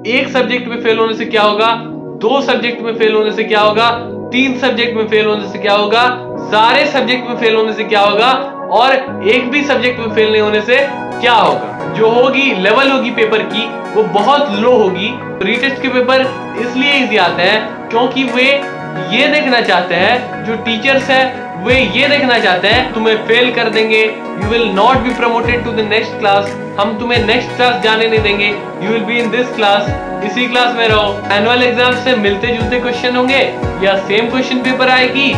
एक सब्जेक्ट में फेल होने से क्या होगा, 2 सब्जेक्ट में फेल होने से क्या होगा, 3 सब्जेक्ट में फेल होने से क्या होगा, सारे सब्जेक्ट में फेल होने से क्या होगा, और एक भी सब्जेक्ट में फेल नहीं होने से क्या होगा। जो होगी लेवल होगी पेपर की वो बहुत लो होगी। रीटेस्ट के पेपर इसलिए इजी आते हैं क्योंकि वे ये देखना चाहते हैं, जो टीचर्स है वे ये देखना चाहते हैं तुम्हें फेल कर देंगे, you will not be promoted to the next class, हम तुम्हें नेक्स्ट क्लास जाने नहीं देंगे, you will be in this class, इसी क्लास में रहो। एनुअल एग्जाम से मिलते जुलते क्वेश्चन होंगे या सेम क्वेश्चन पेपर आएगी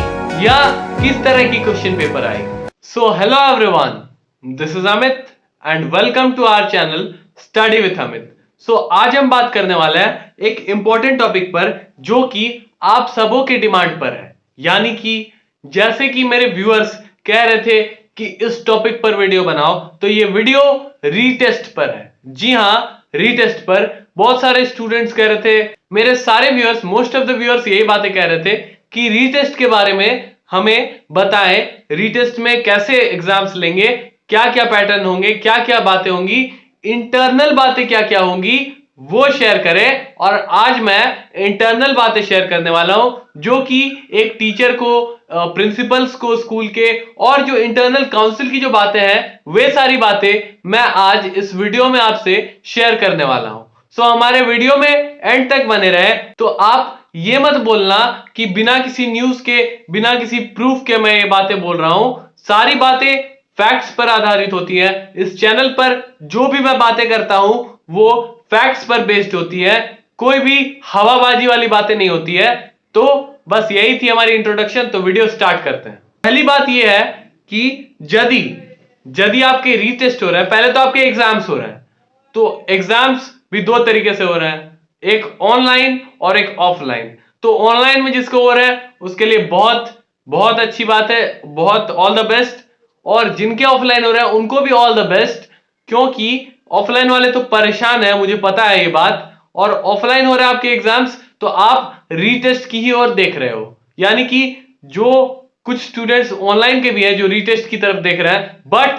या किस तरह की क्वेश्चन पेपर आएगी। So hello everyone, this is Amit and welcome to our channel study with Amit. So आज हम बात करने वाले हैं एक इंपॉर्टेंट टॉपिक पर जो कि आप सबों के डिमांड पर है, यानी कि जैसे कि मेरे व्यूअर्स कह रहे थे कि इस टॉपिक पर वीडियो बनाओ, तो ये वीडियो रीटेस्ट पर है। जी हाँ, रीटेस्ट पर। बहुत सारे स्टूडेंट्स कह रहे थे, मेरे सारे viewers, most of the viewers यही बातें कह रहे थे कि रीटेस्ट के बारे में हमें बताएं, रीटेस्ट में कैसे एग्जाम्स लेंगे, क्या क्या पैटर्न होंगे, क्या क्या बातें होंगी, इंटरनल बातें क्या क्या होंगी, वो शेयर करें। और आज मैं इंटरनल बातें शेयर करने वाला हूं जो कि एक टीचर को, प्रिंसिपल्स को स्कूल के, और जो इंटरनल काउंसिल की जो बातें हैं वे सारी बातें मैं आज इस वीडियो में आपसे शेयर करने वाला हूं। सो हमारे वीडियो में एंड तक बने रहे। तो आप ये मत बोलना कि बिना किसी न्यूज के, बिना किसी प्रूफ के मैं ये बातें बोल रहा हूं। सारी बातें फैक्ट्स पर आधारित होती है। इस चैनल पर जो भी मैं बातें करता हूं वो फैक्ट्स पर बेस्ड होती है, कोई भी हवाबाजी वाली बातें नहीं होती है। तो बस यही थी हमारी इंट्रोडक्शन, तो वीडियो स्टार्ट करते हैं। पहली बात यह है कि यदि आपके रीटेस्ट हो रहा है, पहले तो आपके एग्जाम्स हो रहे हैं, तो एग्जाम्स भी 2 तरीके से हो रहे हैं, एक ऑनलाइन और एक ऑफलाइन। तो ऑनलाइन में जिसको हो रहा है उसके लिए बहुत बहुत अच्छी बात है, बहुत ऑल द बेस्ट। और जिनके ऑफलाइन हो रहा है उनको भी ऑल द बेस्ट, क्योंकि ऑफलाइन वाले तो परेशान है, मुझे पता है ये बात। और ऑफलाइन हो रहा है आपके एग्जाम्स, तो आप रीटेस्ट की ही ओर देख रहे हो, यानी कि जो कुछ स्टूडेंट्स ऑनलाइन के भी हैं जो रीटेस्ट की तरफ देख रहे हैं, बट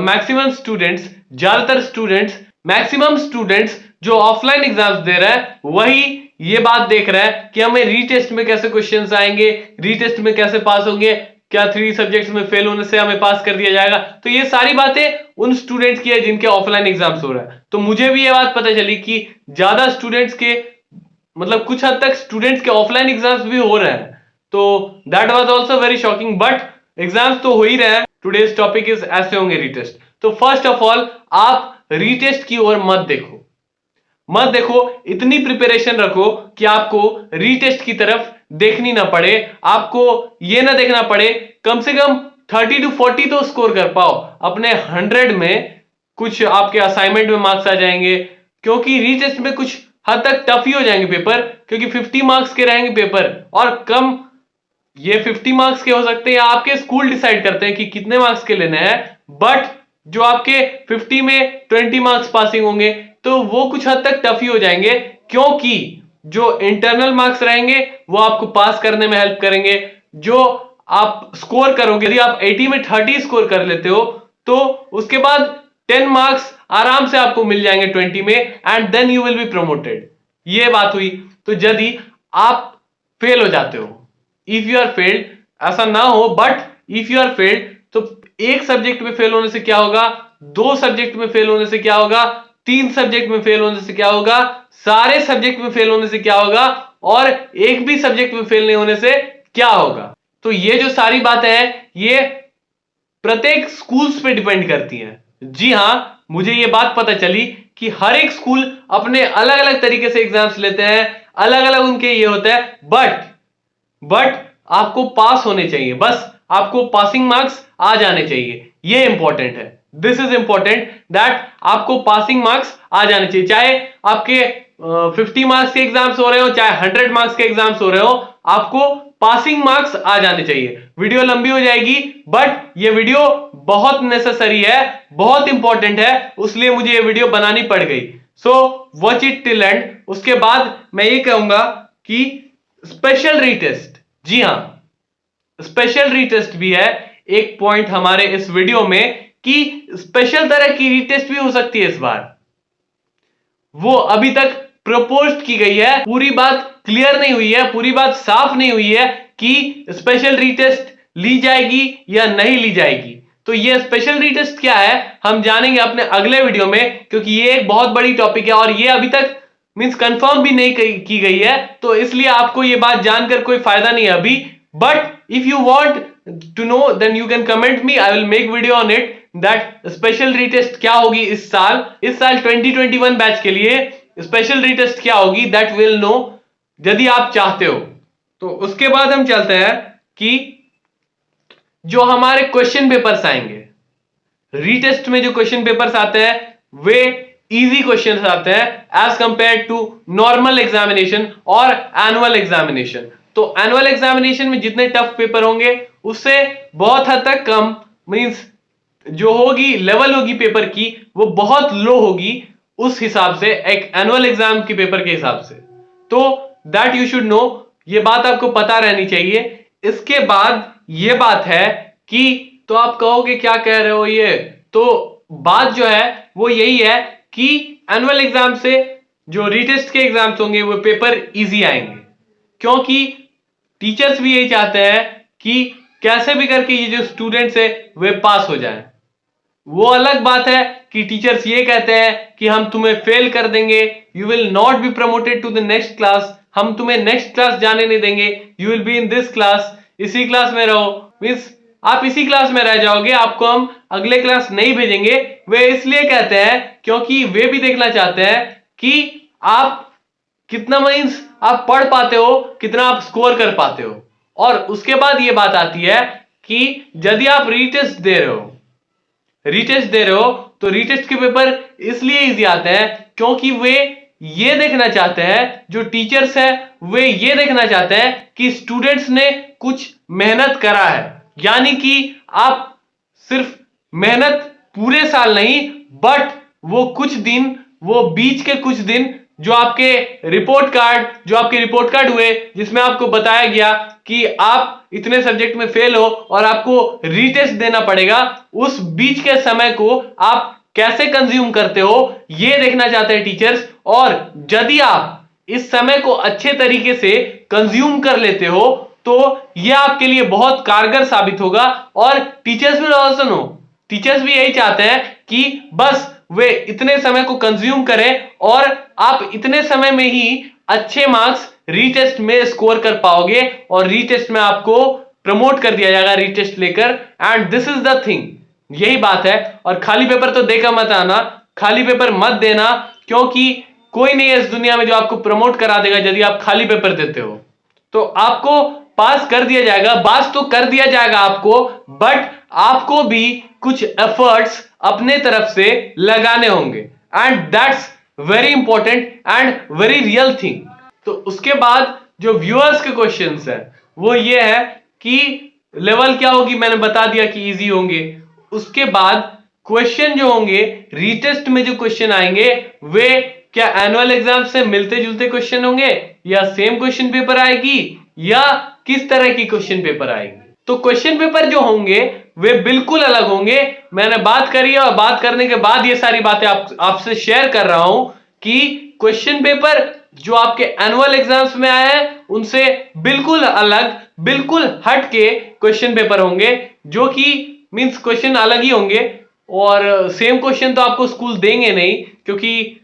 मैक्सिमम स्टूडेंट्स, ज्यादातर स्टूडेंट्स, मैक्सिमम स्टूडेंट्स जो ऑफलाइन एग्जाम्स दे रहे हैं वही ये बात देख रहे हैं कि हमें रीटेस्ट में कैसे क्वेश्चंस आएंगे, रीटेस्ट में कैसे पास होंगे, क्या 3 सब्जेक्ट्स में फेल होने से हमें पास कर दिया जाएगा। तो ये सारी बातें उन स्टूडेंट्स की है जिनके ऑफलाइन एग्जाम्स हो रहा है। तो मुझे भी ये बात पता चली कि ज्यादा स्टूडेंट्स के, मतलब कुछ हद तक स्टूडेंट्स के ऑफलाइन एग्जाम्स भी हो रहे हैं। तो that was also very shocking, but exams तो हो ही रहे हैं। टुडेज टॉपिक इज ऐसे होंगे रीटेस्ट। तो फर्स्ट ऑफ ऑल आप रीटेस्ट की ओर मत देखो, इतनी प्रिपरेशन रखो कि आपको रीटेस्ट की तरफ देखनी ना पड़े, आपको ये ना देखना पड़े, कम से कम 30 to 40 तो स्कोर कर पाओ अपने 100 में। कुछ आपके असाइनमेंट में मार्क्स आ जाएंगे, क्योंकि रीटेस्ट में कुछ हद तक टफ ही हो जाएंगे पेपर, क्योंकि 50 मार्क्स के रहेंगे पेपर। और कम, ये 50 मार्क्स के हो सकते हैं, आपके स्कूल डिसाइड करते हैं कि कितने मार्क्स के लेने हैं, बट जो आपके 50 में 20 मार्क्स पासिंग होंगे तो वो कुछ हद तक टफ ही हो जाएंगे, क्योंकि जो इंटरनल मार्क्स रहेंगे वो आपको पास करने में हेल्प करेंगे। जो आप स्कोर करोगे, यदि आप 80 में 30 स्कोर कर लेते हो तो उसके बाद 10 मार्क्स आराम से आपको मिल जाएंगे 20 में, and then you will be promoted. ये बात हुई। तो यदि आप फेल हो जाते हो, इफ यू आर फेल्ड, ऐसा ना हो, but if you are failed, तो एक सब्जेक्ट में फेल होने से क्या होगा, 2 सब्जेक्ट में फेल होने से क्या होगा, 3 सब्जेक्ट में फेल होने से क्या होगा, सारे सब्जेक्ट में फेल होने से क्या होगा, और एक भी सब्जेक्ट में फेल नहीं होने से क्या होगा। तो ये जो सारी बातें हैं ये प्रत्येक स्कूल्स पे डिपेंड करती हैं। जी हां, मुझे ये बात पता चली कि हर एक स्कूल अपने अलग अलग तरीके से एग्जाम्स लेते हैं, अलग अलग उनके ये होता है, बट आपको पास होने चाहिए, बस आपको पासिंग मार्क्स आ जाने चाहिए। ये इंपॉर्टेंट है, दिस इज इंपॉर्टेंट, दैट आपको पासिंग मार्क्स आ जाने चाहिए। चाहे आपके 50 मार्क्स के एग्जाम्स हो रहे हो, चाहे 100 मार्क्स के एग्जाम्स हो रहे हो, आपको पासिंग मार्क्स आ जाने चाहिए। वीडियो लंबी हो जाएगी, बट ये वीडियो बहुत नेसेसरी है, बहुत इंपॉर्टेंट है, इसलिए मुझे ये वीडियो बनानी पड़ गई। So watch it till and. उसके बाद मैं ये कहूंगा कि स्पेशल रीटेस्ट, जी हां, स्पेशल रीटेस्ट भी है एक पॉइंट हमारे इस वीडियो में, कि स्पेशल तरह की रीटेस्ट भी हो सकती है इस बार। वो अभी तक प्रपोज्ड की गई है, पूरी बात क्लियर नहीं हुई है, पूरी बात साफ नहीं हुई है कि स्पेशल रीटेस्ट ली जाएगी या नहीं ली जाएगी। तो ये स्पेशल रीटेस्ट क्या है हम जानेंगे अपने अगले वीडियो में, क्योंकि ये एक बहुत बड़ी टॉपिक है और ये अभी तक मींस कंफर्म भी नहीं की गई है, तो इसलिए आपको ये बात जानकर कोई फायदा नहीं है अभी। But if you want to know then you can comment me, I will make video on it that special retest क्या होगी इस साल 2021 बैच के लिए स्पेशल रीटेस्ट क्या होगी, दैट विल नो यदि आप चाहते हो। तो उसके बाद हम चलते हैं कि जो हमारे क्वेश्चन पेपर्स आएंगे, रीटेस्ट में जो क्वेश्चन पेपर्स आते हैं वे इजी क्वेश्चंस आते हैं as compare to normal examination और एनुअल एग्जामिनेशन। तो एनुअल एग्जामिनेशन में जितने टफ पेपर होंगे उससे बहुत हद तक कम, मींस जो होगी लेवल होगी पेपर की वो बहुत लो होगी उस हिसाब से, एक एनुअल एग्जाम के पेपर के हिसाब से। तो दैट यू शुड नो, ये बात आपको पता रहनी चाहिए। इसके बाद ये बात है कि तो आप कहोगे क्या कह रहे हो ये, तो बात जो है वो यही है कि एनुअल एग्जाम से जो रीटेस्ट के एग्जाम्स होंगे वो पेपर इजी आएंगे, क्योंकि टीचर्स भी यही चाहते हैं कि कैसे भी करके ये जो स्टूडेंट्स है वे पास हो जाएं। वो अलग बात है कि टीचर्स ये कहते हैं कि हम तुम्हें फेल कर देंगे, you will not be promoted to the next class, हम तुम्हें नेक्स्ट क्लास जाने नहीं देंगे, you will be in this class, इसी क्लास में रहो, मींस आप इसी क्लास में रह जाओगे, आपको हम अगले क्लास नहीं भेजेंगे। वे इसलिए कहते हैं क्योंकि वे भी देखना चाहते हैं कि आप कितना मींस आप पढ़ पाते हो, कितना आप स्कोर कर पाते हो। और उसके बाद ये बात आती है कि यदि आप रीटेस्ट दे रहे हो तो रीटेस्ट के पेपर इसलिए इजी आते हैं क्योंकि वे ये देखना चाहते हैं, जो टीचर्स हैं वे ये देखना चाहते हैं कि स्टूडेंट्स ने कुछ मेहनत करा है, यानी कि आप सिर्फ मेहनत पूरे साल नहीं बट वो कुछ दिन, वो बीच के कुछ दिन जो आपके रिपोर्ट कार्ड हुए जिसमें आपको बताया गया कि आप इतने सब्जेक्ट में फेल हो और आपको रीटेस्ट देना पड़ेगा, उस बीच के समय को आप कैसे कंज्यूम करते हो ये देखना चाहते हैं टीचर्स। और यदि आप इस समय को अच्छे तरीके से कंज्यूम कर लेते हो तो यह आपके लिए बहुत कारगर साबित होगा। और टीचर्स भी ऑल्सो नो, टीचर्स भी यही चाहते हैं कि बस वे इतने समय को कंज्यूम करें और आप इतने समय में ही अच्छे मार्क्स रीटेस्ट में स्कोर कर पाओगे और रीटेस्ट में आपको प्रमोट कर दिया जाएगा रीटेस्ट लेकर। And this is the thing, यही बात है। और खाली पेपर तो देकर मत आना, खाली पेपर मत देना, क्योंकि कोई नहीं है इस दुनिया में जो आपको प्रमोट करा देगा यदि आप खाली पेपर देते हो। तो आपको पास कर दिया जाएगा, पास तो कर दिया जाएगा आपको, बट आपको भी कुछ एफर्ट्स अपने तरफ से लगाने होंगे and that's very important and very real thing. तो उसके बाद जो व्यूअर्स के क्वेश्चंस हैं वो ये है कि लेवल क्या होगी, मैंने बता दिया कि इजी होंगे। उसके बाद क्वेश्चन जो होंगे रीटेस्ट में जो क्वेश्चन आएंगे वे क्या एनुअल एग्जाम से मिलते जुलते क्वेश्चन होंगे या सेम क्वेश्चन पेपर आएगी या किस तरह की क्वेश्चन पेपर आएगी। तो क्वेश्चन पेपर जो होंगे वे बिल्कुल अलग होंगे। मैंने बात करी है और बात करने के बाद ये सारी बातें आपसे शेयर कर रहा हूं कि क्वेश्चन पेपर जो आपके एनुअल एग्जाम्स में आए हैं उनसे बिल्कुल अलग, बिल्कुल हट के क्वेश्चन पेपर होंगे, जो कि मींस क्वेश्चन अलग ही होंगे। और सेम क्वेश्चन तो आपको स्कूल देंगे नहीं, क्योंकि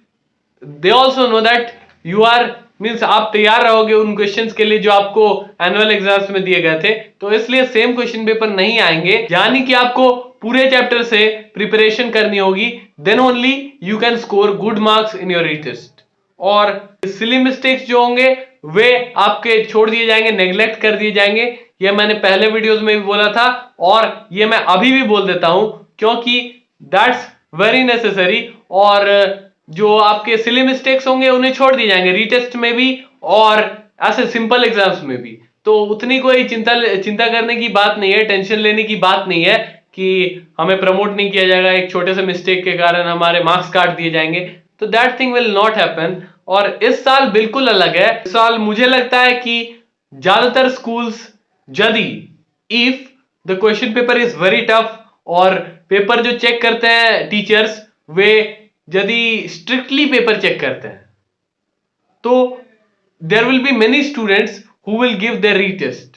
they also know that you are means आप तैयार रहोगे उन क्वेश्चंस के लिए जो आपको एनुअल एग्जाम्स में दिए गए थे, तो इसलिए सेम क्वेश्चन पेपर नहीं आएंगे। यानी कि आपको पूरे चैप्टर से प्रिपरेशन करनी होगी, then only you can score good marks in your retest. और सिली मिस्टेक्स जो होंगे वे आपके छोड़ दिए जाएंगे, नेग्लेक्ट कर दिए जाएंगे। ये मैंने पहले वीडियोस में भी बोला था और ये मैं अभी भी बोल देता हूं, क्योंकि दैट्स वेरी नेसेसरी। और जो आपके सिली मिस्टेक्स होंगे उन्हें छोड़ दिए जाएंगे रीटेस्ट में भी और ऐसे सिंपल एग्जाम्स में भी। तो उतनी कोई चिंता करने की बात नहीं है, टेंशन लेने की बात नहीं है कि हमें प्रमोट नहीं किया जाएगा, एक छोटे से मिस्टेक के कारण हमारे मार्क्स काट दिए जाएंगे। तो that thing will not happen. और इस साल बिल्कुल अलग है। इस साल मुझे लगता है कि ज्यादातर स्कूल्स यदि if the question paper is very tough और पेपर जो चेक करते हैं टीचर्स वे यदि स्ट्रिक्टली पेपर चेक करते हैं, तो there will be many students who will give their retest.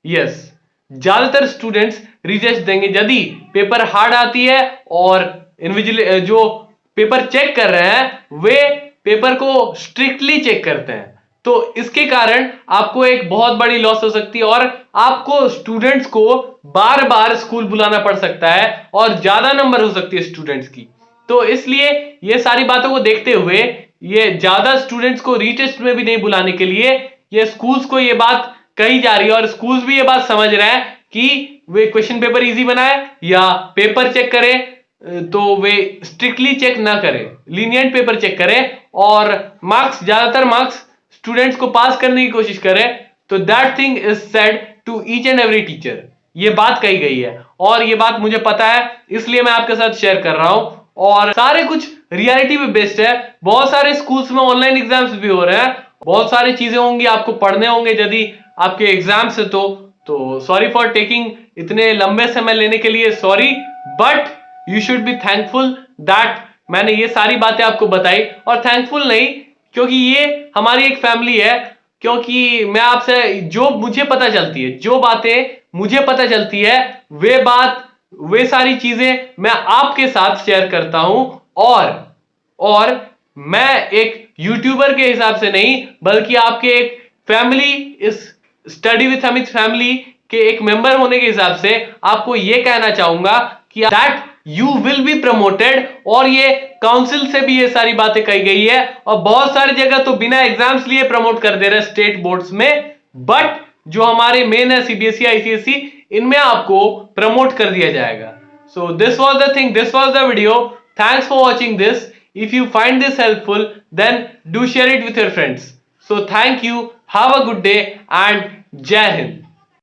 Yes, ज्यादातर स्टूडेंट्स रीटेस्ट देंगे यदि पेपर हार्ड आती है और इन्विजिल जो पेपर चेक कर रहे हैं वे पेपर को स्ट्रिक्टली चेक करते हैं। तो इसके कारण आपको एक बहुत बड़ी लॉस हो सकती है और आपको स्टूडेंट्स को बार बार स्कूल बुलाना पड़ सकता है और ज्यादा नंबर हो सकती है स्टूडेंट्स की। तो इसलिए ये सारी बातों को देखते हुए ये ज्यादा स्टूडेंट्स को रीटेस्ट में भी नहीं बुलाने के लिए ये स्कूल्स को ये बात कही जा रही है और स्कूल्स भी ये बात समझ रहे हैं कि वे क्वेश्चन पेपर इजी बनाए या पेपर चेक करें तो वे स्ट्रिक्टली चेक ना करें, लीनियंट पेपर चेक करें और मार्क्स, ज्यादातर मार्क्स स्टूडेंट्स को पास करने की कोशिश करें। तो that thing is said to each and every teacher. ये बात कही गई है और ये बात मुझे पता है इसलिए मैं आपके साथ शेयर कर रहा हूं और सारे कुछ रियलिटी पे बेस्ड है। बहुत सारे स्कूल्स में ऑनलाइन एग्जाम्स भी हो रहे हैं, बहुत सारी चीजें होंगी, आपको पढ़ने होंगे यदि आपके एग्जाम्स है तो सॉरी फॉर टेकिंग इतने लंबे समय लेने के लिए sorry, but you should be thankful that मैंने ये सारी बातें आपको बताई। और थैंकफुल नहीं, क्योंकि ये हमारी एक फैमिली है, क्योंकि मैं आपसे जो मुझे पता चलती है, जो बातें मुझे पता चलती है वे सारी चीजें मैं आपके साथ शेयर करता हूं और मैं एक यूट्यूबर के हिसाब से नहीं बल्कि आपके एक फैमिली, इस स्टडी विथ अमित फैमिली के एक मेंबर होने के हिसाब से आपको यह कहना चाहूंगा कि that you will be promoted. और ये काउंसिल से भी ये सारी बातें कही गई है और बहुत सारी जगह तो बिना एग्जाम्स लिए प्रमोट कर दे रहे स्टेट बोर्ड्स में, बट जो हमारे मेन है सीबीएसई आईसीएसई इनमें आपको प्रमोट कर दिया जाएगा। So this was the thing, this was the video. Thanks for watching this. If you find this helpful, then do share it with your friends. So thank you, have a good day and Jai Hind.